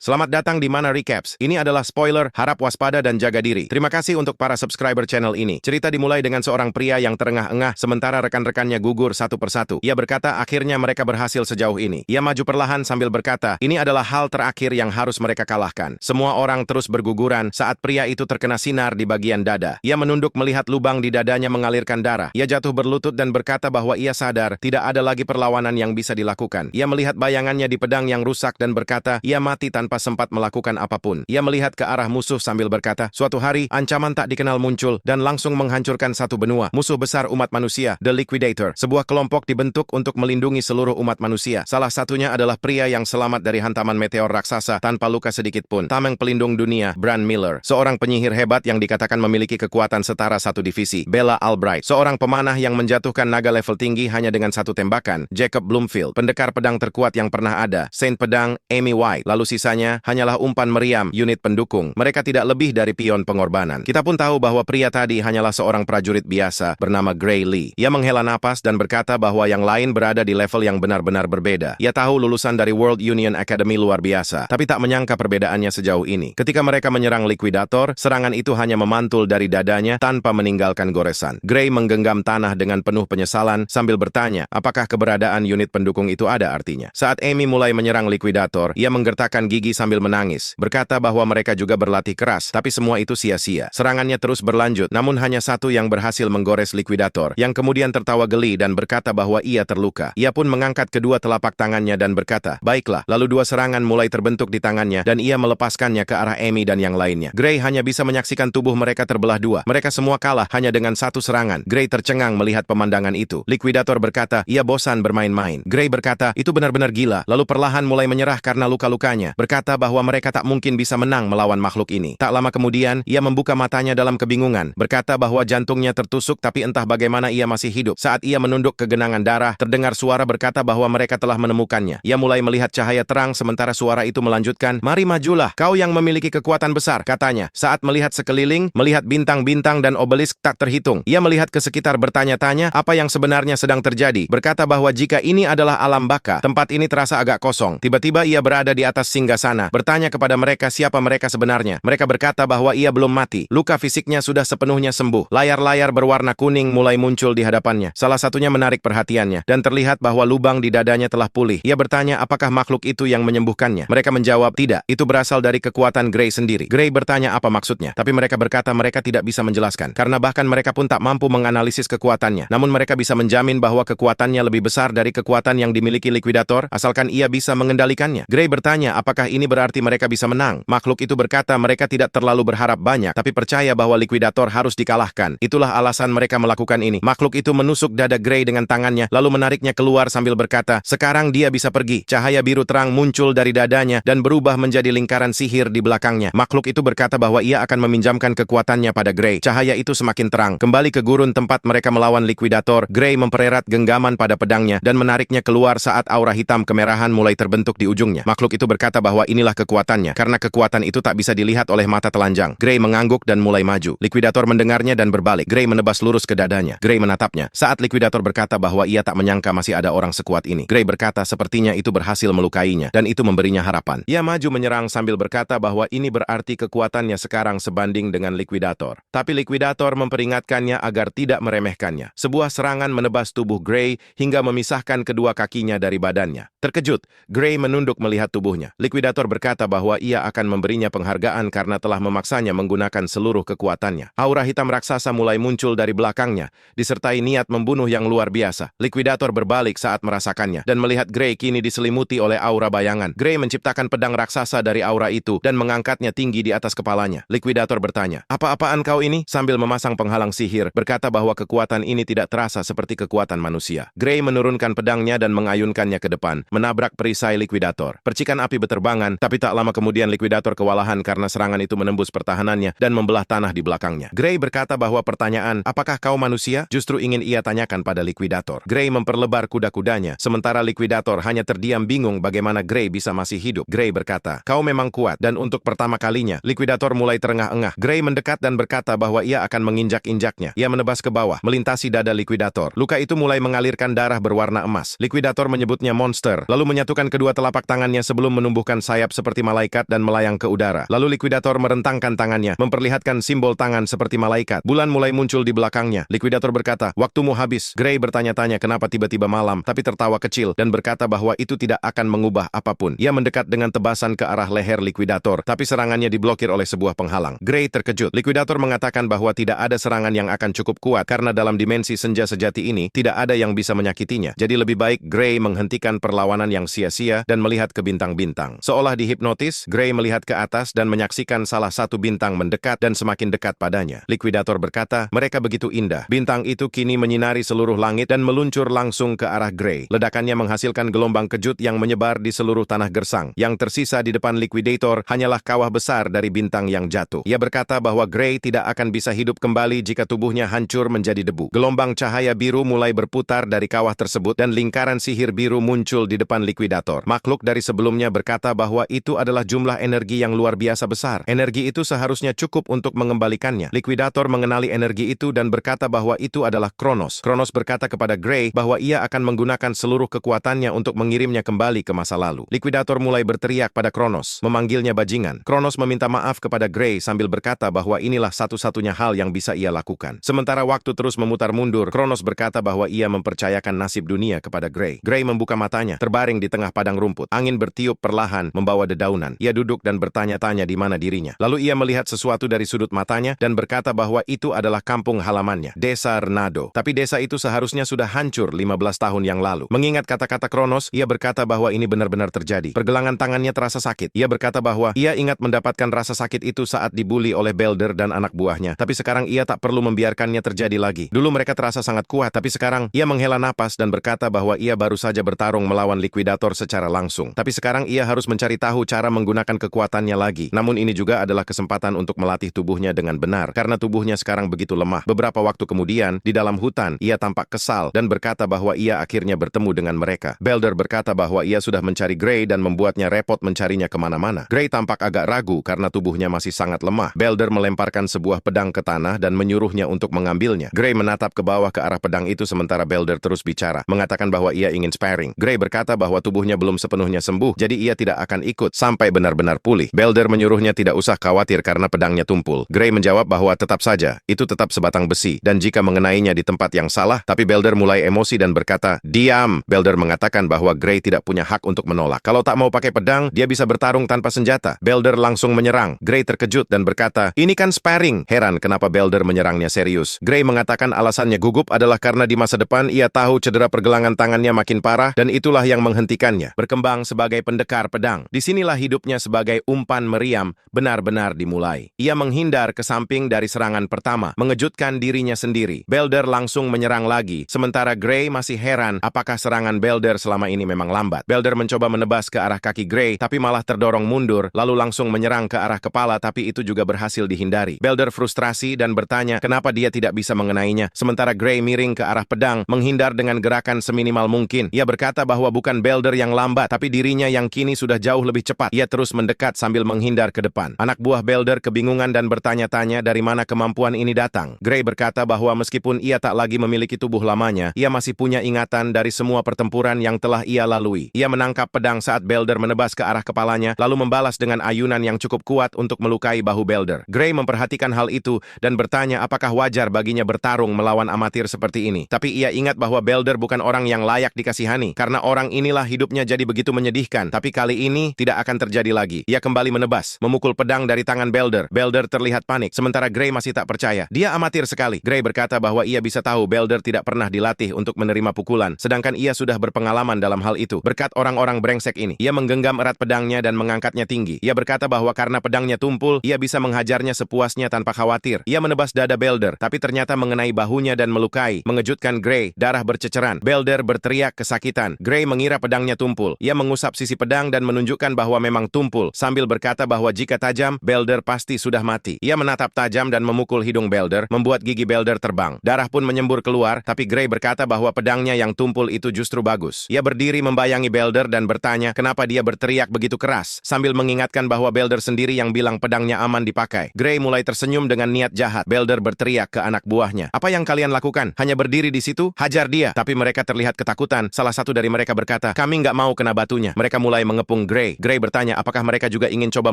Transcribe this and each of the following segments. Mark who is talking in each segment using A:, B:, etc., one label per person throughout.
A: Selamat datang di Mana Recaps. Ini adalah spoiler, harap waspada dan jaga diri. Terima kasih untuk para subscriber channel ini. Cerita dimulai dengan seorang pria yang terengah-engah sementara rekan-rekannya gugur satu persatu. Ia berkata akhirnya mereka berhasil sejauh ini. Ia maju perlahan sambil berkata, ini adalah hal terakhir yang harus mereka kalahkan. Semua orang terus berguguran saat pria itu terkena sinar di bagian dada. Ia menunduk melihat lubang di dadanya mengalirkan darah. Ia jatuh berlutut dan berkata bahwa ia sadar tidak ada lagi perlawanan yang bisa dilakukan. Ia melihat bayangannya di pedang yang rusak dan berkata, ia mati tanpa sempat melakukan apapun. Ia melihat ke arah musuh sambil berkata, suatu hari, ancaman tak dikenal muncul dan langsung menghancurkan satu benua. Musuh besar umat manusia, The Liquidator. Sebuah kelompok dibentuk untuk melindungi seluruh umat manusia. Salah satunya adalah pria yang selamat dari hantaman meteor raksasa tanpa luka sedikit pun. Tameng pelindung dunia, Bran Miller. Seorang penyihir hebat yang dikatakan memiliki kekuatan setara satu divisi. Bella Albright. Seorang pemanah yang menjatuhkan naga level tinggi hanya dengan satu tembakan. Jacob Bloomfield. Pendekar pedang terkuat yang pernah ada. Saint Pedang, Amy White. Lalu sisanya hanyalah umpan meriam unit pendukung. Mereka tidak lebih dari pion pengorbanan. Kita pun tahu bahwa pria tadi hanyalah seorang prajurit biasa bernama Gray Lee. Ia menghela napas dan berkata bahwa yang lain berada di level yang benar-benar berbeda. Ia tahu lulusan dari World Union Academy luar biasa, tapi tak menyangka perbedaannya sejauh ini. Ketika mereka menyerang Liquidator, serangan itu hanya memantul dari dadanya tanpa meninggalkan goresan. Gray menggenggam tanah dengan penuh penyesalan sambil bertanya, apakah keberadaan unit pendukung itu ada artinya. Saat Amy mulai menyerang Liquidator, ia menggertakkan gigi sambil menangis, berkata bahwa mereka juga berlatih keras, tapi semua itu sia-sia. Serangannya terus berlanjut, namun hanya satu yang berhasil menggores Liquidator, yang kemudian tertawa geli dan berkata bahwa ia terluka. Ia pun mengangkat kedua telapak tangannya dan berkata, baiklah, lalu dua serangan mulai terbentuk di tangannya dan ia melepaskannya ke arah Amy dan yang lainnya. Gray hanya bisa menyaksikan tubuh mereka terbelah dua. Mereka semua kalah hanya dengan satu serangan. Gray tercengang melihat pemandangan itu. Liquidator berkata, ia bosan bermain-main. Gray berkata, itu benar-benar gila, lalu perlahan mulai menyerah karena luka-lukanya. Berkata bahwa mereka tak mungkin bisa menang melawan makhluk ini. Tak lama kemudian, ia membuka matanya dalam kebingungan, berkata bahwa jantungnya tertusuk tapi entah bagaimana ia masih hidup. Saat ia menunduk ke genangan darah, terdengar suara berkata bahwa mereka telah menemukannya. Ia mulai melihat cahaya terang sementara suara itu melanjutkan, mari majulah, kau yang memiliki kekuatan besar, katanya. Saat melihat sekeliling, melihat bintang-bintang dan obelisk tak terhitung, ia melihat ke sekitar bertanya-tanya apa yang sebenarnya sedang terjadi. Berkata bahwa jika ini adalah alam baka, tempat ini terasa agak kosong. Tiba-tiba ia berada di atas singgasana, bertanya kepada mereka siapa mereka sebenarnya. Mereka berkata bahwa ia belum mati. Luka fisiknya sudah sepenuhnya sembuh. Layar-layar berwarna kuning mulai muncul di hadapannya. Salah satunya menarik perhatiannya, dan terlihat bahwa lubang di dadanya telah pulih. Ia bertanya apakah makhluk itu yang menyembuhkannya. Mereka menjawab, tidak, itu berasal dari kekuatan Gray sendiri. Gray bertanya apa maksudnya, tapi mereka berkata mereka tidak bisa menjelaskan, karena bahkan mereka pun tak mampu menganalisis kekuatannya. Namun mereka bisa menjamin bahwa kekuatannya lebih besar dari kekuatan yang dimiliki Liquidator, asalkan ia bisa mengendalikannya. Gray bertanya apakah ini berarti mereka bisa menang. Makhluk itu berkata mereka tidak terlalu berharap banyak, tapi percaya bahwa Liquidator harus dikalahkan. Itulah alasan mereka melakukan ini. Makhluk itu menusuk dada Gray dengan tangannya, lalu menariknya keluar sambil berkata, sekarang dia bisa pergi. Cahaya biru terang muncul dari dadanya dan berubah menjadi lingkaran sihir di belakangnya. Makhluk itu berkata bahwa ia akan meminjamkan kekuatannya pada Gray. Cahaya itu semakin terang. Kembali ke gurun tempat mereka melawan Liquidator, Gray mempererat genggaman pada pedangnya dan menariknya keluar saat aura hitam kemerahan mulai terbentuk di ujungnya. Makhluk itu berkata bahwa inilah kekuatannya, karena kekuatan itu tak bisa dilihat oleh mata telanjang. Gray mengangguk dan mulai maju. Liquidator mendengarnya dan berbalik. Gray menebas lurus ke dadanya. Gray menatapnya. Saat Liquidator berkata bahwa ia tak menyangka masih ada orang sekuat ini. Gray berkata sepertinya itu berhasil melukainya, dan itu memberinya harapan. Ia maju menyerang sambil berkata bahwa ini berarti kekuatannya sekarang sebanding dengan Liquidator. Tapi Liquidator memperingatkannya agar tidak meremehkannya. Sebuah serangan menebas tubuh Gray hingga memisahkan kedua kakinya dari badannya. Terkejut, Gray menunduk melihat tubuhnya. Liquidator berkata bahwa ia akan memberinya penghargaan karena telah memaksanya menggunakan seluruh kekuatannya. Aura hitam raksasa mulai muncul dari belakangnya, disertai niat membunuh yang luar biasa. Liquidator berbalik saat merasakannya, dan melihat Gray kini diselimuti oleh aura bayangan. Gray menciptakan pedang raksasa dari aura itu, dan mengangkatnya tinggi di atas kepalanya. Liquidator bertanya, apa-apaan kau ini? Sambil memasang penghalang sihir, berkata bahwa kekuatan ini tidak terasa seperti kekuatan manusia. Gray menurunkan pedangnya dan mengayunkannya ke depan, menabrak perisai Liquidator. Percikan api beterbangan, tapi tak lama kemudian Liquidator kewalahan karena serangan itu menembus pertahanannya dan membelah tanah di belakangnya. Gray berkata bahwa pertanyaan, apakah kau manusia? Justru ingin ia tanyakan pada Liquidator. Gray memperlebar kuda-kudanya, sementara Liquidator hanya terdiam bingung bagaimana Gray bisa masih hidup. Gray berkata, kau memang kuat, dan untuk pertama kalinya, Liquidator mulai terengah-engah. Gray mendekat dan berkata bahwa ia akan menginjak-injaknya. Ia menebas ke bawah, melintasi dada Liquidator. Luka itu mulai mengalirkan darah berwarna emas. Liquidator menyebutnya monster, lalu menyatukan kedua telapak tangannya sebelum menumbuhkan bersayap seperti malaikat dan melayang ke udara. Lalu Liquidator merentangkan tangannya, memperlihatkan simbol tangan seperti malaikat. Bulan mulai muncul di belakangnya. Liquidator berkata, "Waktumu habis." Gray bertanya-tanya kenapa tiba-tiba malam, tapi tertawa kecil dan berkata bahwa itu tidak akan mengubah apapun. Ia mendekat dengan tebasan ke arah leher Liquidator, tapi serangannya diblokir oleh sebuah penghalang. Gray terkejut. Liquidator mengatakan bahwa tidak ada serangan yang akan cukup kuat karena dalam dimensi senja sejati ini tidak ada yang bisa menyakitinya. Jadi lebih baik Gray menghentikan perlawanan yang sia-sia dan melihat ke bintang-bintang. Seolah dihipnotis, Gray melihat ke atas dan menyaksikan salah satu bintang mendekat dan semakin dekat padanya. Liquidator berkata, "Mereka begitu indah." Bintang itu kini menyinari seluruh langit dan meluncur langsung ke arah Gray. Ledakannya menghasilkan gelombang kejut yang menyebar di seluruh tanah gersang. Yang tersisa di depan Liquidator hanyalah kawah besar dari bintang yang jatuh. Ia berkata bahwa Gray tidak akan bisa hidup kembali jika tubuhnya hancur menjadi debu. Gelombang cahaya biru mulai berputar dari kawah tersebut dan lingkaran sihir biru muncul di depan Liquidator. Makhluk dari sebelumnya berkata bahwa itu adalah jumlah energi yang luar biasa besar. Energi itu seharusnya cukup untuk mengembalikannya. Liquidator mengenali energi itu dan berkata bahwa itu adalah Kronos. Kronos berkata kepada Gray bahwa ia akan menggunakan seluruh kekuatannya untuk mengirimnya kembali ke masa lalu. Liquidator mulai berteriak pada Kronos, memanggilnya bajingan. Kronos meminta maaf kepada Gray sambil berkata bahwa inilah satu-satunya hal yang bisa ia lakukan. Sementara waktu terus memutar mundur, Kronos berkata bahwa ia mempercayakan nasib dunia kepada Gray. Gray membuka matanya, terbaring di tengah padang rumput. Angin bertiup perlahan, membawa dedaunan. Ia duduk dan bertanya-tanya di mana dirinya. Lalu ia melihat sesuatu dari sudut matanya dan berkata bahwa itu adalah kampung halamannya, Desa Renado. Tapi desa itu seharusnya sudah hancur 15 tahun yang lalu. Mengingat kata-kata Kronos, ia berkata bahwa ini benar-benar terjadi. Pergelangan tangannya terasa sakit. Ia berkata bahwa ia ingat mendapatkan rasa sakit itu saat dibuli oleh Belder dan anak buahnya. Tapi sekarang ia tak perlu membiarkannya terjadi lagi. Dulu mereka terasa sangat kuat, tapi sekarang ia menghela napas dan berkata bahwa ia baru saja bertarung melawan Liquidator secara langsung. Tapi sekarang ia harus mencari tahu cara menggunakan kekuatannya lagi. Namun ini juga adalah kesempatan untuk melatih tubuhnya dengan benar, karena tubuhnya sekarang begitu lemah. Beberapa waktu kemudian, di dalam hutan, ia tampak kesal dan berkata bahwa ia akhirnya bertemu dengan mereka. Belder berkata bahwa ia sudah mencari Gray dan membuatnya repot mencarinya kemana-mana. Gray tampak agak ragu karena tubuhnya masih sangat lemah. Belder melemparkan sebuah pedang ke tanah dan menyuruhnya untuk mengambilnya. Gray menatap ke bawah ke arah pedang itu sementara Belder terus bicara, mengatakan bahwa ia ingin sparring. Gray berkata bahwa tubuhnya belum sepenuhnya sembuh, jadi ia tidak akan ikut sampai benar-benar pulih. Belder menyuruhnya tidak usah khawatir karena pedangnya tumpul. Gray menjawab bahwa tetap saja, itu tetap sebatang besi, dan jika mengenainya di tempat yang salah, tapi Belder mulai emosi dan berkata, "Diam!" Belder mengatakan bahwa Gray tidak punya hak untuk menolak. Kalau tak mau pakai pedang, dia bisa bertarung tanpa senjata. Belder langsung menyerang. Gray terkejut dan berkata, "Ini kan sparring." Heran kenapa Belder menyerangnya serius. Gray mengatakan alasannya gugup adalah karena di masa depan ia tahu cedera pergelangan tangannya makin parah dan itulah yang menghentikannya. Berkembang sebagai pendekar pedang. Disinilah hidupnya sebagai umpan meriam benar-benar dimulai. Ia menghindar ke samping dari serangan pertama, mengejutkan dirinya sendiri. Belder langsung menyerang lagi, sementara Gray masih heran apakah serangan Belder selama ini memang lambat. Belder mencoba menebas ke arah kaki Gray, tapi malah terdorong mundur, lalu langsung menyerang ke arah kepala, tapi itu juga berhasil dihindari. Belder frustrasi dan bertanya kenapa dia tidak bisa mengenainya, sementara Gray miring ke arah pedang, menghindar dengan gerakan seminimal mungkin. Ia berkata bahwa bukan Belder yang lambat, tapi dirinya yang kini sudah jauh lebih cepat. Ia terus mendekat sambil menghindar ke depan. Anak buah Belder kebingungan dan bertanya-tanya dari mana kemampuan ini datang. Gray berkata bahwa meskipun ia tak lagi memiliki tubuh lamanya, ia masih punya ingatan dari semua pertempuran yang telah ia lalui. Ia menangkap pedang saat Belder menebas ke arah kepalanya, lalu membalas dengan ayunan yang cukup kuat untuk melukai bahu Belder. Gray memperhatikan hal itu dan bertanya apakah wajar baginya bertarung melawan amatir seperti ini. Tapi ia ingat bahwa Belder bukan orang yang layak dikasihani, karena orang inilah hidupnya jadi begitu menyedihkan. Tapi kali ini tidak akan terjadi lagi. Ia kembali menebas, memukul pedang dari tangan Belder. Belder terlihat panik, sementara Gray masih tak percaya. Dia amatir sekali. Gray berkata bahwa ia bisa tahu Belder tidak pernah dilatih untuk menerima pukulan, sedangkan ia sudah berpengalaman dalam hal itu. Berkat orang-orang brengsek ini, ia menggenggam erat pedangnya dan mengangkatnya tinggi. Ia berkata bahwa karena pedangnya tumpul, ia bisa menghajarnya sepuasnya tanpa khawatir. Ia menebas dada Belder, tapi ternyata mengenai bahunya dan melukai. Mengejutkan Gray, darah berceceran. Belder berteriak kesakitan. Gray mengira pedangnya tumpul. Ia mengusap sisi pedang dan menunjukkan bahwa memang tumpul, sambil berkata bahwa jika tajam, Belder pasti sudah mati. Ia menatap tajam dan memukul hidung Belder, membuat gigi Belder terbang. Darah pun menyembur keluar, tapi Gray berkata bahwa pedangnya yang tumpul itu justru bagus. Ia berdiri membayangi Belder dan bertanya kenapa dia berteriak begitu keras, sambil mengingatkan bahwa Belder sendiri yang bilang pedangnya aman dipakai. Gray mulai tersenyum dengan niat jahat. Belder berteriak ke anak buahnya, "Apa yang kalian lakukan? Hanya berdiri di situ? Hajar dia!" Tapi mereka terlihat ketakutan. Salah satu dari mereka berkata, "Kami nggak mau kena batunya." Mereka mulai mengepung Gray Gray. Gray bertanya apakah mereka juga ingin coba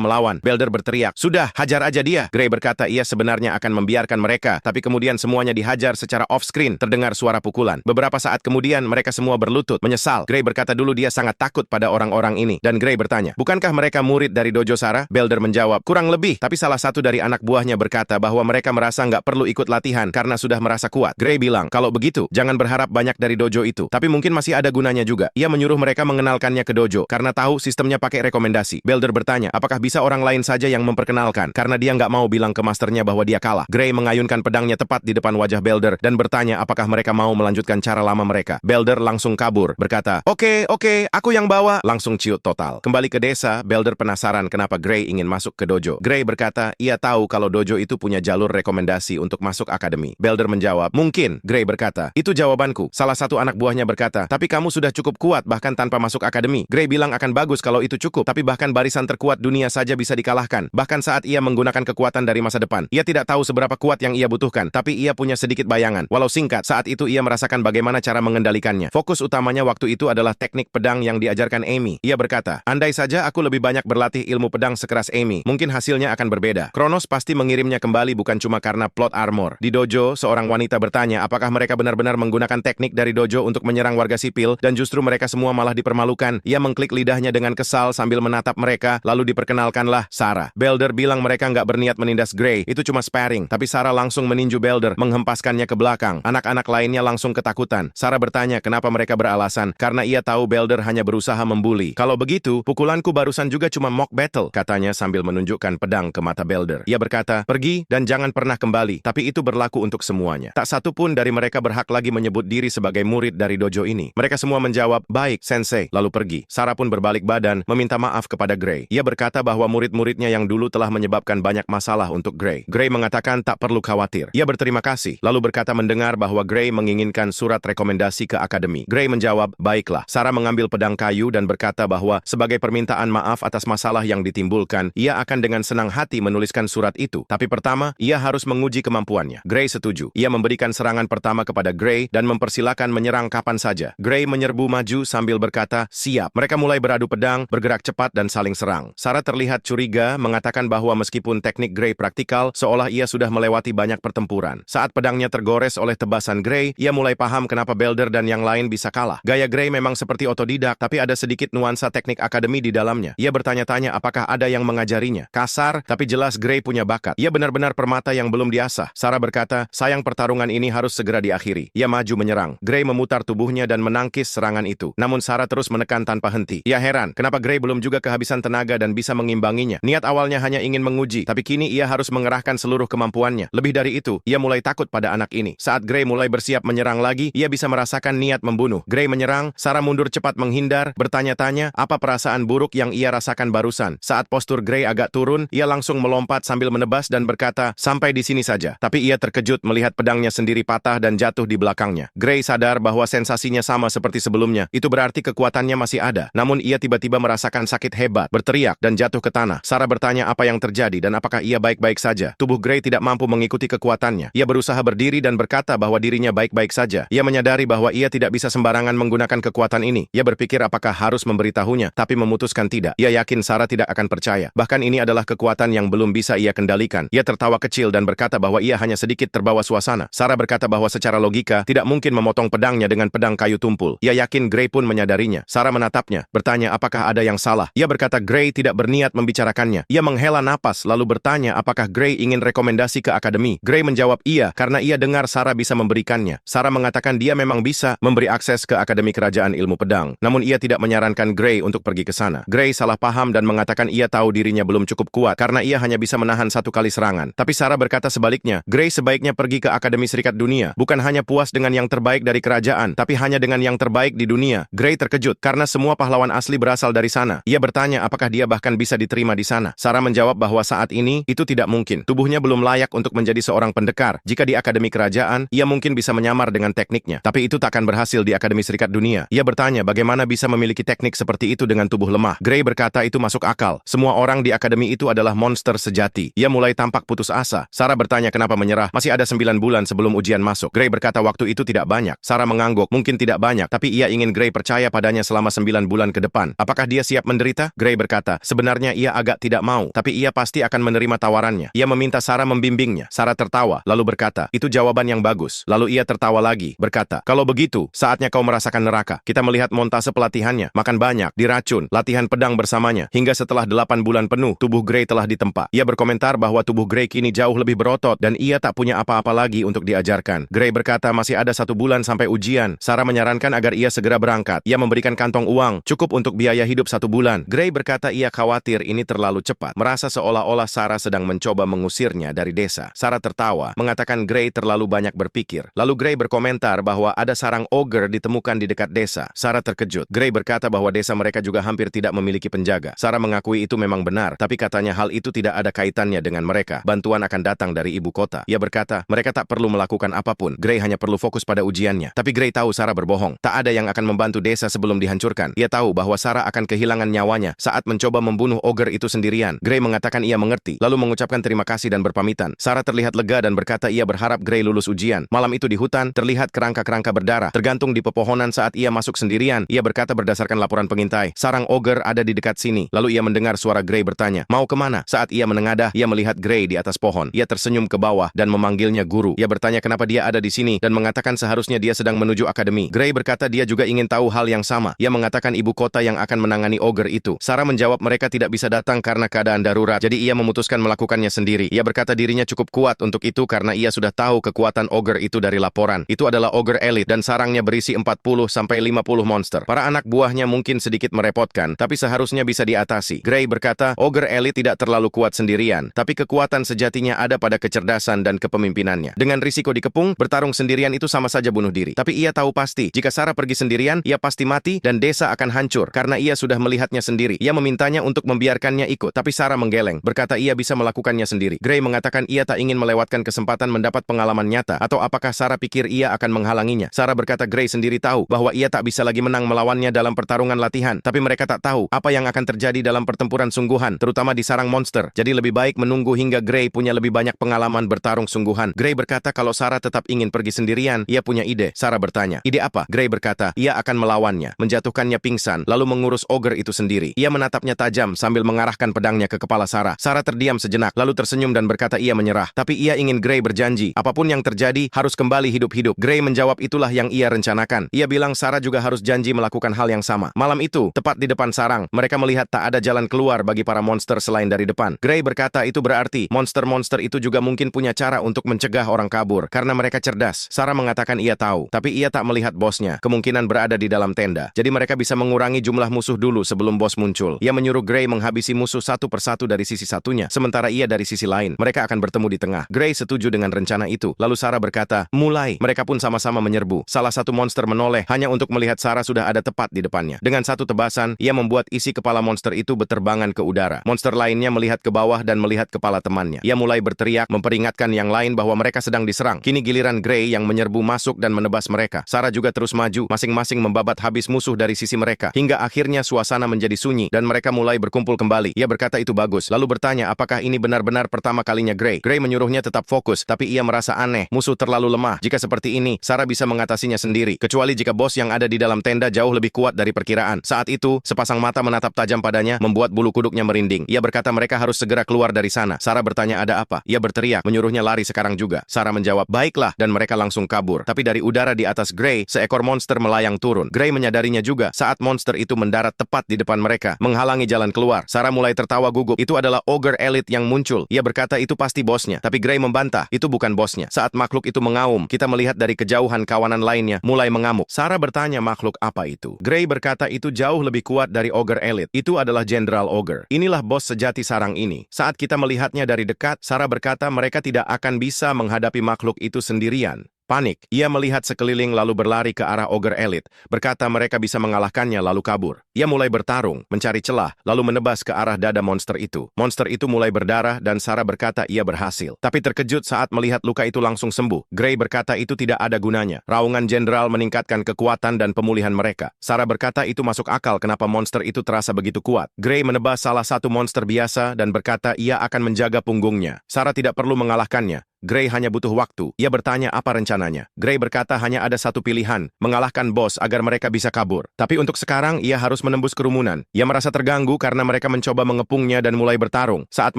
A: melawan. Belder berteriak, "Sudah, hajar aja dia." Gray berkata ia sebenarnya akan membiarkan mereka, tapi kemudian semuanya dihajar secara off-screen, terdengar suara pukulan. Beberapa saat kemudian mereka semua berlutut, menyesal. Gray berkata dulu dia sangat takut pada orang-orang ini. Dan Gray bertanya, "Bukankah mereka murid dari dojo Sarah?" Belder menjawab, "Kurang lebih." Tapi salah satu dari anak buahnya berkata bahwa mereka merasa nggak perlu ikut latihan karena sudah merasa kuat. Gray bilang, "Kalau begitu, jangan berharap banyak dari dojo itu. Tapi mungkin masih ada gunanya juga." Ia menyuruh mereka mengenalkannya ke dojo, karena tahu sistemnya pakai rekomendasi. Belder bertanya, apakah bisa orang lain saja yang memperkenalkan, karena dia nggak mau bilang ke masternya bahwa dia kalah. Gray mengayunkan pedangnya tepat di depan wajah Belder dan bertanya apakah mereka mau melanjutkan cara lama mereka. Belder langsung kabur, berkata, Oke, aku yang bawa." Langsung ciut total. Kembali ke desa, Belder penasaran kenapa Gray ingin masuk ke dojo. Gray berkata, ia tahu kalau dojo itu punya jalur rekomendasi untuk masuk akademi. Belder menjawab, "Mungkin." Gray berkata, "Itu jawabanku." Salah satu anak buahnya berkata, "Tapi kamu sudah cukup kuat bahkan tanpa masuk akademi." Gray bilang akan bagus kalau itu cukup, tapi bahkan barisan terkuat dunia saja bisa dikalahkan. Bahkan saat ia menggunakan kekuatan dari masa depan, ia tidak tahu seberapa kuat yang ia butuhkan, tapi ia punya sedikit bayangan. Walau singkat, saat itu ia merasakan bagaimana cara mengendalikannya. Fokus utamanya waktu itu adalah teknik pedang yang diajarkan Amy. Ia berkata, "Andai saja aku lebih banyak berlatih ilmu pedang sekeras Amy, mungkin hasilnya akan berbeda." Kronos pasti mengirimnya kembali bukan cuma karena plot armor. Di dojo, seorang wanita bertanya apakah mereka benar-benar menggunakan teknik dari dojo untuk menyerang warga sipil, dan justru mereka semua malah dipermalukan. Ia mengklik lidahnya dengan kesal sambil menatap mereka, lalu diperkenalkanlah Sarah. Belder bilang mereka nggak berniat menindas Gray, itu cuma sparring, tapi Sarah langsung meninju Belder, menghempaskannya ke belakang. Anak-anak lainnya langsung ketakutan. Sarah bertanya kenapa mereka beralasan, karena ia tahu Belder hanya berusaha membuli. "Kalau begitu, pukulanku barusan juga cuma mock battle," katanya sambil menunjukkan pedang ke mata Belder. Ia berkata, "Pergi dan jangan pernah kembali." Tapi itu berlaku untuk semuanya. Tak satu pun dari mereka berhak lagi menyebut diri sebagai murid dari dojo ini. Mereka semua menjawab, "Baik, Sensei," lalu pergi. Sarah pun berbalik badan, meminta maaf kepada Gray. Ia berkata bahwa murid-muridnya yang dulu telah menyebabkan banyak masalah untuk Gray. Gray mengatakan tak perlu khawatir. Ia berterima kasih, lalu berkata mendengar bahwa Gray menginginkan surat rekomendasi ke akademi. Gray menjawab, "Baiklah." Sarah mengambil pedang kayu dan berkata bahwa sebagai permintaan maaf atas masalah yang ditimbulkan, ia akan dengan senang hati menuliskan surat itu. Tapi pertama, ia harus menguji kemampuannya. Gray setuju. Ia memberikan serangan pertama kepada Gray dan mempersilakan menyerang kapan saja. Gray menyerbu maju sambil berkata, "Siap." Mereka mulai beradu pedang, bergerak cepat dan saling serang. Sarah terlihat curiga, mengatakan bahwa meskipun teknik Gray praktikal, seolah ia sudah melewati banyak pertempuran. Saat pedangnya tergores oleh tebasan Gray, ia mulai paham kenapa Belder dan yang lain bisa kalah. Gaya Gray memang seperti otodidak, tapi ada sedikit nuansa teknik akademi di dalamnya. Ia bertanya-tanya apakah ada yang mengajarinya. Kasar, tapi jelas Gray punya bakat. Ia benar-benar permata yang belum diasah. Sarah berkata, sayang pertarungan ini harus segera diakhiri. Ia maju menyerang. Gray memutar tubuhnya dan menangkis serangan itu. Namun Sarah terus menekan tanpa henti. Ia heran, kenapa Gray belum juga kehabisan tenaga dan bisa mengimbanginya. Niat awalnya hanya ingin menguji, tapi kini ia harus mengerahkan seluruh kemampuannya. Lebih dari itu, ia mulai takut pada anak ini. Saat Gray mulai bersiap menyerang lagi, ia bisa merasakan niat membunuh. Gray menyerang, Sarah mundur cepat menghindar, bertanya-tanya apa perasaan buruk yang ia rasakan barusan. Saat postur Gray agak turun, ia langsung melompat sambil menebas dan berkata, "Sampai di sini saja." Tapi ia terkejut melihat pedangnya sendiri patah dan jatuh di belakangnya. Gray sadar bahwa sensasinya sama seperti sebelumnya. Itu berarti kekuatannya masih ada. Namun ia tiba-tiba merasakan sakit hebat, berteriak dan jatuh ke tanah. Sarah bertanya apa yang terjadi dan apakah ia baik-baik saja. Tubuh Gray tidak mampu mengikuti kekuatannya. Ia berusaha berdiri dan berkata bahwa dirinya baik-baik saja. Ia menyadari bahwa ia tidak bisa sembarangan menggunakan kekuatan ini. Ia berpikir apakah harus memberitahunya, tapi memutuskan tidak. Ia yakin Sarah tidak akan percaya. Bahkan ini adalah kekuatan yang belum bisa ia kendalikan. Ia tertawa kecil dan berkata bahwa ia hanya sedikit terbawa suasana. Sarah berkata bahwa secara logika tidak mungkin memotong pedangnya dengan pedang kayu tumpul. Ia yakin Gray pun menyadarinya. Sarah menatapnya, bertanya apakah ada yang salah. Ia berkata Gray tidak berniat membicarakannya. Ia menghela napas lalu bertanya apakah Gray ingin rekomendasi ke akademi. Gray menjawab iya karena ia dengar Sarah bisa memberikannya. Sarah mengatakan dia memang bisa memberi akses ke Akademi Kerajaan Ilmu Pedang. Namun ia tidak menyarankan Gray untuk pergi ke sana. Gray salah paham dan mengatakan ia tahu dirinya belum cukup kuat karena ia hanya bisa menahan satu kali serangan. Tapi Sarah berkata sebaliknya, Gray sebaiknya pergi ke Akademi Serikat Dunia, bukan hanya puas dengan yang terbaik dari kerajaan, tapi hanya dengan yang terbaik di dunia. Gray terkejut karena semua pahlawan asli berasal dari sana. Ia bertanya apakah dia bahkan bisa diterima di sana. Sarah menjawab bahwa saat ini itu tidak mungkin. Tubuhnya belum layak untuk menjadi seorang pendekar. Jika di Akademi Kerajaan, ia mungkin bisa menyamar dengan tekniknya. Tapi itu tak akan berhasil di Akademi Serikat Dunia. Ia bertanya bagaimana bisa memiliki teknik seperti itu dengan tubuh lemah. Gray berkata itu masuk akal. Semua orang di akademi itu adalah monster sejati. Ia mulai tampak putus asa. Sarah bertanya kenapa menyerah. Masih ada 9 bulan sebelum ujian masuk. Gray berkata waktu itu tidak banyak. Sarah mengangguk. Mungkin tidak banyak, tapi ia ingin Gray percaya padanya selama 9 bulan ke depan. Apakah dia ia siap menderita? Gray berkata, sebenarnya ia agak tidak mau, tapi ia pasti akan menerima tawarannya. Ia meminta Sarah membimbingnya. Sarah tertawa, lalu berkata, itu jawaban yang bagus. Lalu ia tertawa lagi, berkata, kalau begitu, saatnya kau merasakan neraka. Kita melihat montase pelatihannya, makan banyak, diracun, latihan pedang bersamanya. Hingga setelah 8 bulan penuh, tubuh Gray telah ditempa. Ia berkomentar bahwa tubuh Gray kini jauh lebih berotot dan ia tak punya apa-apa lagi untuk diajarkan. Gray berkata masih ada 1 bulan sampai ujian. Sarah menyarankan agar ia segera berangkat. Ia memberikan kantong uang, cukup untuk biaya hidup 1 bulan. Gray berkata ia khawatir ini terlalu cepat, merasa seolah-olah Sarah sedang mencoba mengusirnya dari desa. Sarah tertawa, mengatakan Gray terlalu banyak berpikir. Lalu Gray berkomentar bahwa ada sarang ogre ditemukan di dekat desa. Sarah terkejut. Gray berkata bahwa desa mereka juga hampir tidak memiliki penjaga. Sarah mengakui itu memang benar, tapi katanya hal itu tidak ada kaitannya dengan mereka. Bantuan akan datang dari ibu kota. Ia berkata, mereka tak perlu melakukan apapun. Gray hanya perlu fokus pada ujiannya. Tapi Gray tahu Sarah berbohong. Tak ada yang akan membantu desa sebelum dihancurkan. Ia tahu bahwa Sarah akan kehilangan nyawanya saat mencoba membunuh ogre itu sendirian. Gray mengatakan ia mengerti, lalu mengucapkan terima kasih dan berpamitan. Sarah terlihat lega dan berkata ia berharap Gray lulus ujian. Malam itu di hutan, terlihat kerangka-kerangka berdarah, tergantung di pepohonan saat ia masuk sendirian. Ia berkata berdasarkan laporan pengintai, sarang ogre ada di dekat sini. Lalu ia mendengar suara Gray bertanya, mau kemana? Saat ia menengadah, ia melihat Gray di atas pohon. Ia tersenyum ke bawah dan memanggilnya guru. Ia bertanya kenapa dia ada di sini dan mengatakan seharusnya dia sedang menuju akademi. Gray berkata dia juga ingin tahu hal yang sama. Ia mengatakan ibu kota yang akan menangani ogre itu. Sarah menjawab mereka tidak bisa datang karena keadaan darurat, jadi ia memutuskan melakukannya sendiri. Ia berkata dirinya cukup kuat untuk itu karena ia sudah tahu kekuatan ogre itu dari laporan. Itu adalah ogre elit dan sarangnya berisi 40-50 monster. Para anak buahnya mungkin sedikit merepotkan, tapi seharusnya bisa diatasi. Gray berkata, ogre elit tidak terlalu kuat sendirian, tapi kekuatan sejatinya ada pada kecerdasan dan kepemimpinannya. Dengan risiko dikepung, bertarung sendirian itu sama saja bunuh diri. Tapi ia tahu pasti, jika Sarah pergi sendirian, ia pasti mati dan desa akan hancur karena ia sudah melihatnya sendiri. Ia memintanya untuk membiarkannya ikut, tapi Sarah menggeleng, berkata ia bisa melakukannya sendiri. Gray mengatakan ia tak ingin melewatkan kesempatan mendapat pengalaman nyata, atau apakah Sarah pikir ia akan menghalanginya. Sarah berkata Gray sendiri tahu bahwa ia tak bisa lagi menang melawannya dalam pertarungan latihan, tapi mereka tak tahu apa yang akan terjadi dalam pertempuran sungguhan, terutama di sarang monster. Jadi lebih baik menunggu hingga Gray punya lebih banyak pengalaman bertarung sungguhan. Gray berkata kalau Sarah tetap ingin pergi sendirian, ia punya ide. Sarah bertanya, ide apa? Gray berkata, ia akan melawannya, menjatuhkannya pingsan, lalu mengurus ogre itu sendiri. Ia menatapnya tajam sambil mengarahkan pedangnya ke kepala Sarah. Sarah terdiam sejenak, lalu tersenyum dan berkata ia menyerah. Tapi ia ingin Gray berjanji, apapun yang terjadi, harus kembali hidup-hidup. Gray menjawab itulah yang ia rencanakan. Ia bilang Sarah juga harus janji melakukan hal yang sama. Malam itu, tepat di depan sarang, mereka melihat tak ada jalan keluar bagi para monster selain dari depan. Gray berkata itu berarti, monster-monster itu juga mungkin punya cara untuk mencegah orang kabur, karena mereka cerdas. Sarah mengatakan ia tahu, tapi ia tak melihat bosnya. Kemungkinan berada di dalam tenda. Jadi mereka bisa mengurangi jumlah musuh dulu sebelum bos muncul. Ia menyuruh Gray menghabisi musuh satu persatu dari sisi satunya, sementara ia dari sisi lain. Mereka akan bertemu di tengah. Gray setuju dengan rencana itu. Lalu Sarah berkata, mulai. Mereka pun sama-sama menyerbu. Salah satu monster menoleh hanya untuk melihat Sarah sudah ada tepat di depannya. Dengan satu tebasan, ia membuat isi kepala monster itu berterbangan ke udara. Monster lainnya melihat ke bawah dan melihat kepala temannya. Ia mulai berteriak, memperingatkan yang lain bahwa mereka sedang diserang. Kini giliran Gray yang menyerbu masuk dan menebas mereka. Sarah juga terus maju, masing-masing membabat habis musuh dari sisi mereka. Hingga akhirnya suasana menjadi sunyi dan mereka mulai berkumpul kembali. Ia berkata itu bagus, lalu bertanya apakah ini benar-benar pertama kalinya Gray. Gray menyuruhnya tetap fokus, tapi ia merasa aneh. Musuh terlalu lemah. Jika seperti ini, Sarah bisa mengatasinya sendiri. Kecuali jika bos yang ada di dalam tenda jauh lebih kuat dari perkiraan. Saat itu, sepasang mata menatap tajam padanya, membuat bulu kuduknya merinding. Ia berkata mereka harus segera keluar dari sana. Sarah bertanya ada apa? Ia berteriak, menyuruhnya lari sekarang juga. Sarah menjawab, baiklah, dan mereka langsung kabur. Tapi dari udara di atas Gray, seekor monster melayang turun. Gray menyadarinya juga saat monster itu mendarat tepat di depan mereka, menghalangi jalan keluar. Sarah mulai tertawa gugup. Itu adalah ogre elit yang muncul. Ia berkata itu pasti bosnya. Tapi Gray membantah, itu bukan bosnya. Saat makhluk itu mengaum, kita melihat dari kejauhan kawanan lainnya mulai mengamuk. Sarah bertanya makhluk apa itu. Gray berkata itu jauh lebih kuat dari ogre elit. Itu adalah General Ogre. Inilah bos sejati sarang ini. Saat kita melihatnya dari dekat, Sarah berkata mereka tidak akan bisa menghadapi makhluk itu sendirian. Panik, ia melihat sekeliling lalu berlari ke arah ogre elit, berkata mereka bisa mengalahkannya lalu kabur. Ia mulai bertarung, mencari celah, lalu menebas ke arah dada monster itu. Monster itu mulai berdarah dan Sarah berkata ia berhasil. Tapi terkejut saat melihat luka itu langsung sembuh. Gray berkata itu tidak ada gunanya. Raungan jenderal meningkatkan kekuatan dan pemulihan mereka. Sarah berkata itu masuk akal kenapa monster itu terasa begitu kuat. Gray menebas salah satu monster biasa dan berkata ia akan menjaga punggungnya. Sarah tidak perlu mengalahkannya. Gray hanya butuh waktu. Ia bertanya apa rencananya. Gray berkata hanya ada satu pilihan, mengalahkan bos agar mereka bisa kabur. Tapi untuk sekarang, ia harus menembus kerumunan. Ia merasa terganggu karena mereka mencoba mengepungnya dan mulai bertarung. Saat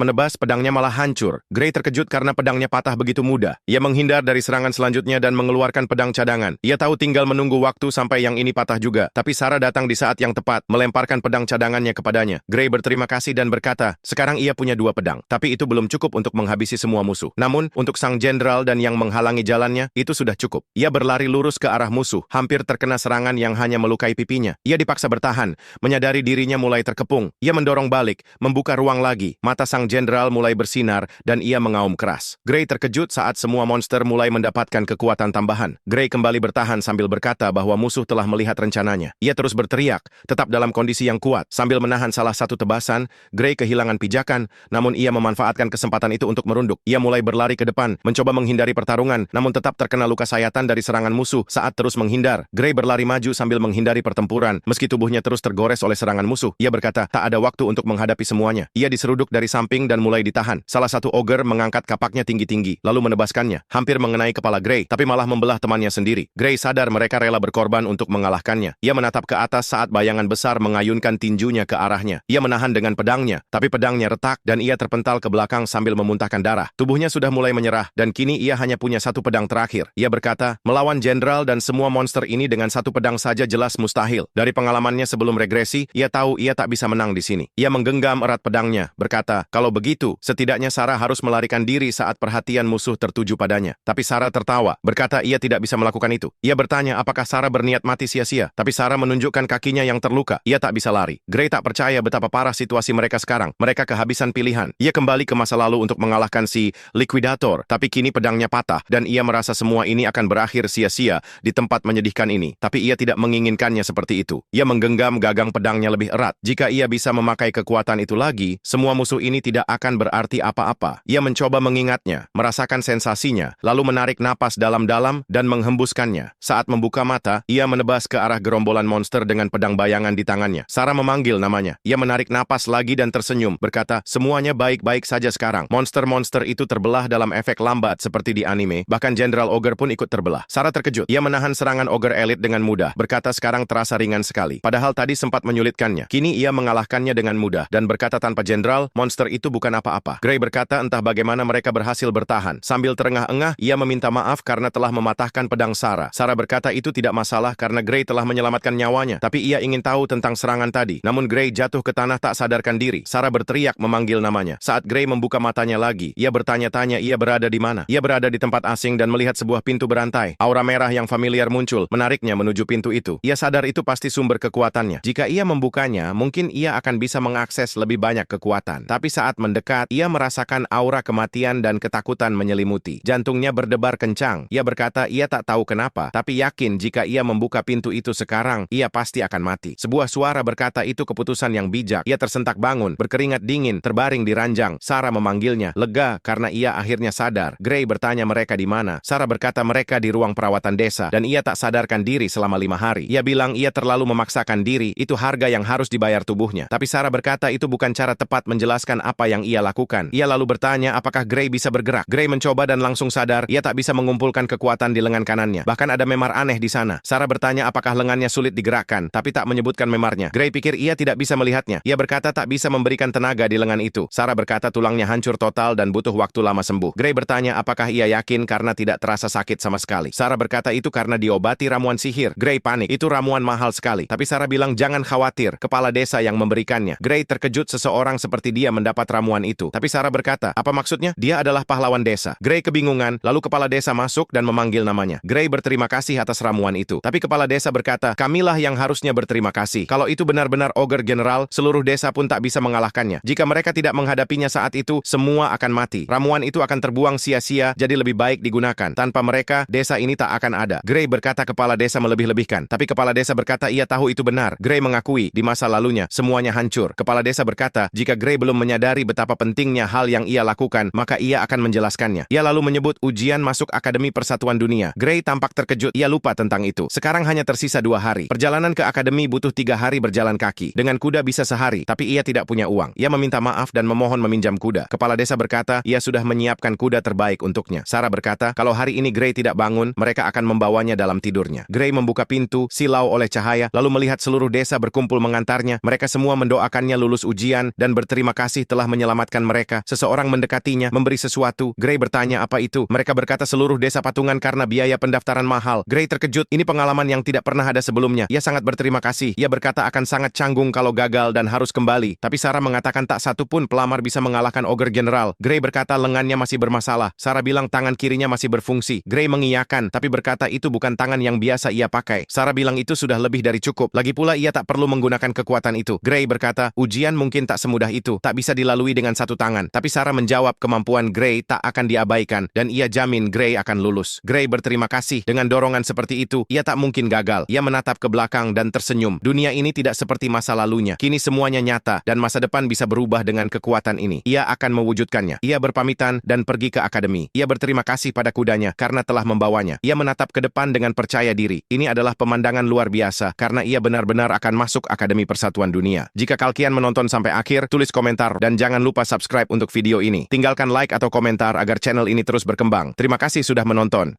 A: menebas, pedangnya malah hancur. Gray terkejut karena pedangnya patah begitu mudah. Ia menghindar dari serangan selanjutnya dan mengeluarkan pedang cadangan. Ia tahu tinggal menunggu waktu sampai yang ini patah juga. Tapi Sarah datang di saat yang tepat, melemparkan pedang cadangannya kepadanya. Gray berterima kasih dan berkata, sekarang ia punya 2 pedang. Tapi itu belum cukup untuk menghabisi semua musuh. Namun, untuk sang jenderal dan yang menghalangi jalannya, itu sudah cukup. Ia berlari lurus ke arah musuh, hampir terkena serangan yang hanya melukai pipinya. Ia dipaksa bertahan, menyadari dirinya mulai terkepung. Ia mendorong balik, membuka ruang lagi. Mata sang jenderal mulai bersinar, dan ia mengaum keras. Gray terkejut saat semua monster mulai mendapatkan kekuatan tambahan. Gray kembali bertahan sambil berkata bahwa musuh telah melihat rencananya. Ia terus berteriak, tetap dalam kondisi yang kuat. Sambil menahan salah satu tebasan, Gray kehilangan pijakan, namun ia memanfaatkan kesempatan itu untuk merunduk. Ia mulai berlari ke depan, mencoba menghindari pertarungan, namun tetap terkena luka sayatan dari serangan musuh saat terus menghindar. Gray berlari maju sambil menghindari pertempuran. Meski tubuhnya terus tergores oleh serangan musuh, ia berkata, tak ada waktu untuk menghadapi semuanya. Ia diseruduk dari samping dan mulai ditahan. Salah satu ogre mengangkat kapaknya tinggi-tinggi, lalu menebaskannya, hampir mengenai kepala Gray, tapi malah membelah temannya sendiri. Gray sadar mereka rela berkorban untuk mengalahkannya. Ia menatap ke atas saat bayangan besar mengayunkan tinjunya ke arahnya. Ia menahan dengan pedangnya, tapi pedangnya retak dan ia terpental ke belakang sambil memuntahkan darah. Tubuhnya sudah mulai menyerah, dan kini ia hanya punya satu pedang terakhir. Ia berkata, melawan jenderal dan semua monster ini dengan satu pedang saja jelas mustahil. Dari pengalamannya sebelum regresi, ia tahu ia tak bisa menang di sini. Ia menggenggam erat pedangnya, berkata, kalau begitu, setidaknya Sarah harus melarikan diri saat perhatian musuh tertuju padanya. Tapi Sarah tertawa, berkata ia tidak bisa melakukan itu. Ia bertanya apakah Sarah berniat mati sia-sia, tapi Sarah menunjukkan kakinya yang terluka. Ia tak bisa lari. Gray tak percaya betapa parah situasi mereka sekarang. Mereka kehabisan pilihan. Ia kembali ke masa lalu untuk mengalahkan si Liquidator, tapi kini pedangnya patah, dan ia merasa semua ini akan berakhir sia-sia di tempat menyedihkan ini. Tapi ia tidak menginginkannya seperti itu. Ia menggenggam gagang pedangnya lebih erat. Jika ia bisa memakai kekuatan itu lagi, semua musuh ini tidak akan berarti apa-apa. Ia mencoba mengingatnya, merasakan sensasinya, lalu menarik napas dalam-dalam dan menghembuskannya. Saat membuka mata, ia menebas ke arah gerombolan monster dengan pedang bayangan di tangannya. Sarah memanggil namanya. Ia menarik napas lagi dan tersenyum, berkata, semuanya baik-baik saja sekarang. Monster-monster itu terbelah dalam efek lambat seperti di anime, bahkan Jenderal Ogre pun ikut terbelah. Sarah terkejut. Ia menahan serangan Ogre Elit dengan mudah, berkata sekarang terasa ringan sekali. Padahal tadi sempat menyulitkannya. Kini ia mengalahkannya dengan mudah, dan berkata tanpa jenderal, monster itu bukan apa-apa. Gray berkata entah bagaimana mereka berhasil bertahan. Sambil terengah-engah, ia meminta maaf karena telah mematahkan pedang Sarah. Sarah berkata itu tidak masalah karena Gray telah menyelamatkan nyawanya, tapi ia ingin tahu tentang serangan tadi. Namun Gray jatuh ke tanah tak sadarkan diri. Sarah berteriak memanggil namanya. Saat Gray membuka matanya lagi, ia bertanya-tanya ia berada di mana. Ia berada di tempat asing dan melihat sebuah pintu berantai. Aura merah yang familiar muncul, menariknya menuju pintu itu. Ia sadar itu pasti sumber kekuatannya. Jika ia membukanya, mungkin ia akan bisa mengakses lebih banyak kekuatan. Tapi saat mendekat, ia merasakan aura kematian dan ketakutan menyelimuti. Jantungnya berdebar kencang. Ia berkata ia tak tahu kenapa, tapi yakin jika ia membuka pintu itu sekarang, ia pasti akan mati. Sebuah suara berkata itu keputusan yang bijak. Ia tersentak bangun, berkeringat dingin, terbaring di ranjang. Sarah memanggilnya, lega karena ia akhirnya sadar. Gray bertanya mereka di mana. Sarah berkata mereka di ruang perawatan desa, dan ia tak sadarkan diri selama 5 hari. Ia bilang ia terlalu memaksakan diri, itu harga yang harus dibayar tubuhnya. Tapi Sarah berkata itu bukan cara tepat menjelaskan apa yang ia lakukan. Ia lalu bertanya apakah Gray bisa bergerak. Gray mencoba dan langsung sadar, ia tak bisa mengumpulkan kekuatan di lengan kanannya. Bahkan ada memar aneh di sana. Sarah bertanya apakah lengannya sulit digerakkan, tapi tak menyebutkan memarnya. Gray pikir ia tidak bisa melihatnya. Ia berkata tak bisa memberikan tenaga di lengan itu. Sarah berkata tulangnya hancur total dan butuh waktu lama sembuh. Gray bertanya apakah ia yakin karena tidak terasa sakit sama sekali. Sarah berkata itu karena diobati ramuan sihir. Gray panik, itu ramuan mahal sekali. Tapi Sarah bilang jangan khawatir, kepala desa yang memberikannya. Gray terkejut seseorang seperti dia mendapat ramuan itu. Tapi Sarah berkata, apa maksudnya? Dia adalah pahlawan desa. Gray kebingungan, lalu kepala desa masuk dan memanggil namanya. Gray berterima kasih atas ramuan itu. Tapi kepala desa berkata, kamilah yang harusnya berterima kasih. Kalau itu benar-benar Ogre General, seluruh desa pun tak bisa mengalahkannya. Jika mereka tidak menghadapinya saat itu, semua akan mati. Ramuan itu akan terbuang sia-sia, jadi lebih baik digunakan. Tanpa mereka, desa ini tak akan ada. Gray berkata kepala desa melebih-lebihkan. Tapi kepala desa berkata ia tahu itu benar. Gray mengakui, di masa lalunya, semuanya hancur. Kepala desa berkata, jika Gray belum menyadari betapa pentingnya hal yang ia lakukan, maka ia akan menjelaskannya. Ia lalu menyebut ujian masuk Akademi Persatuan Dunia. Gray tampak terkejut, ia lupa tentang itu. Sekarang hanya tersisa 2 hari. Perjalanan ke Akademi butuh 3 hari berjalan kaki. Dengan kuda bisa sehari, tapi ia tidak punya uang. Ia meminta maaf dan memohon meminjam kuda. Kepala desa berkata, ia sudah menyiapkan kuda kuda terbaik untuknya. Sarah berkata, kalau hari ini Gray tidak bangun, mereka akan membawanya dalam tidurnya. Gray membuka pintu, silau oleh cahaya, lalu melihat seluruh desa berkumpul mengantarnya. Mereka semua mendoakannya lulus ujian dan berterima kasih telah menyelamatkan mereka. Seseorang mendekatinya, memberi sesuatu. Gray bertanya apa itu. Mereka berkata seluruh desa patungan karena biaya pendaftaran mahal. Gray terkejut, ini pengalaman yang tidak pernah ada sebelumnya. Ia sangat berterima kasih. Ia berkata akan sangat canggung kalau gagal dan harus kembali. Tapi Sarah mengatakan tak satu pun pelamar bisa mengalahkan Ogre General. Gray berkata lengannya masih bermasalah. Sarah bilang tangan kirinya masih berfungsi. Gray mengiyakan, tapi berkata itu bukan tangan yang biasa ia pakai. Sarah bilang itu sudah lebih dari cukup. Lagi pula ia tak perlu menggunakan kekuatan itu. Gray berkata, ujian mungkin tak semudah itu. Tak bisa dilalui dengan satu tangan. Tapi Sarah menjawab kemampuan Gray tak akan diabaikan dan ia jamin Gray akan lulus. Gray berterima kasih. Dengan dorongan seperti itu, ia tak mungkin gagal. Ia menatap ke belakang dan tersenyum. Dunia ini tidak seperti masa lalunya. Kini semuanya nyata dan masa depan bisa berubah dengan kekuatan ini. Ia akan mewujudkannya. Ia berpamitan dan pergi ke akademi. Ia berterima kasih pada kudanya karena telah membawanya. Ia menatap ke depan dengan percaya diri. Ini adalah pemandangan luar biasa karena ia benar-benar akan masuk Akademi Persatuan Dunia. Jika kalian menonton sampai akhir, tulis komentar dan jangan lupa subscribe untuk video ini. Tinggalkan like atau komentar agar channel ini terus berkembang. Terima kasih sudah menonton.